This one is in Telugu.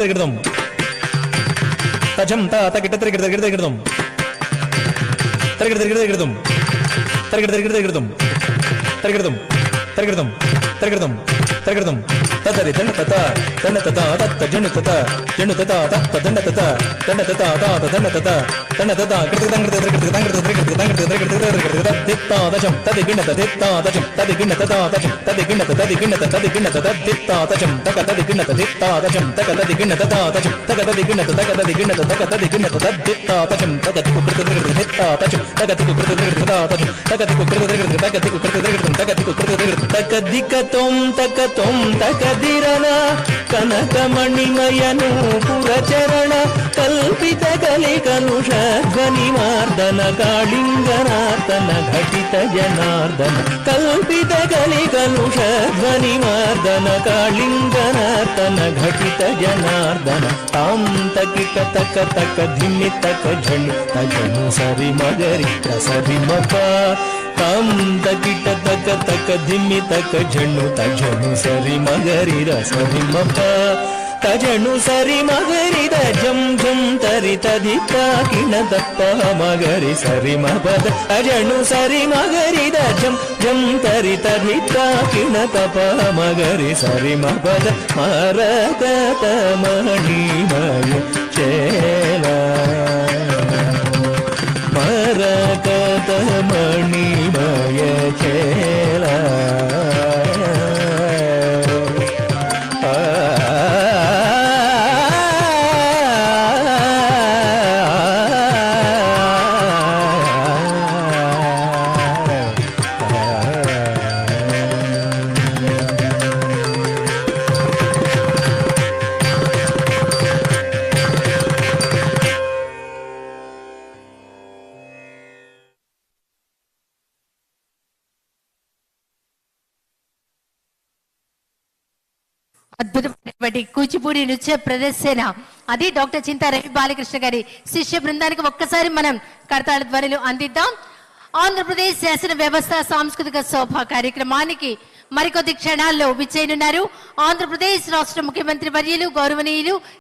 తిరగడం తజం తా తగిట తిరగడం తిరగడం తిరగడం తిరగడం తిరగడం తిరగడం తిరగడం తిరగడం తిరగడం తిరగడం తదరి దండ తత దండ తత తత జను తత జను తత తత దండ తత దండ తత తత దండ తత దండ తత కృతదంగ తిరగడం తిరగడం తిరగడం తిరగడం తిత్తా దశం తది గిణ తిత్తా దశం తది గిణ తత దశం తది గిణ తది గిణ తది గిణ తత తిత్తా దశం తక తది గిణ తిత్తా దశం తక తది గిణ తత దశం తక తది గిణ తక తది గిణ తక తది గిణ తత తిత్తా దశం తక తికు కృతదంగ తిత్తా దశం తక తికు కృతదంగ తత దశం తక తికు కృతదంగ తక తికు కృతదంగ తక తికు కృతదంగ తక దికతం తకతం తకదిరన కనకమణిమయను పురచరణ కల్పిత కలికలుష ధ్వనిమార్దన కాళింగనార్దన ఘటిత జనార్దన కల్పిత కలికలుష ధ్వనిమార్దన కాళింగనార్దన ఘటిత జనార్దన తాం తకిట తక తక ధిమి తక ఝణు తజను సరి మగరి సరి మప తాం తకిట తక తక ధిమి తక ఝణు తజను సరి మగరి సరి మప తజను సరి మగరి జం జం తరి తది కిణ దప్ప మగరి సరి మపద తజను సరి మగరి జం జం తరి తది కిణ తప మగరి సరి మపద మరకత మణిమయ చేల మరకత మణిమయ చేల అద్భుతమైనటువంటి కూచిపూడి నృత్య ప్రదర్శన అది డాక్టర్ చింతా రవి బాలకృష్ణ గారి శిష్య బృందానికి ఒక్కసారి మనం కరతాళ ధ్వనులు అందిద్దాం. ఆంధ్రప్రదేశ్ శాసన వ్యవస్థ సాంస్కృతిక శోభ కార్యక్రమానికి మరికొద్ది క్షణాల్లో విచ్చేయనున్నారు ఆంధ్రప్రదేశ్ రాష్ట్ర ముఖ్యమంత్రి వర్యులు గౌరవనీయులు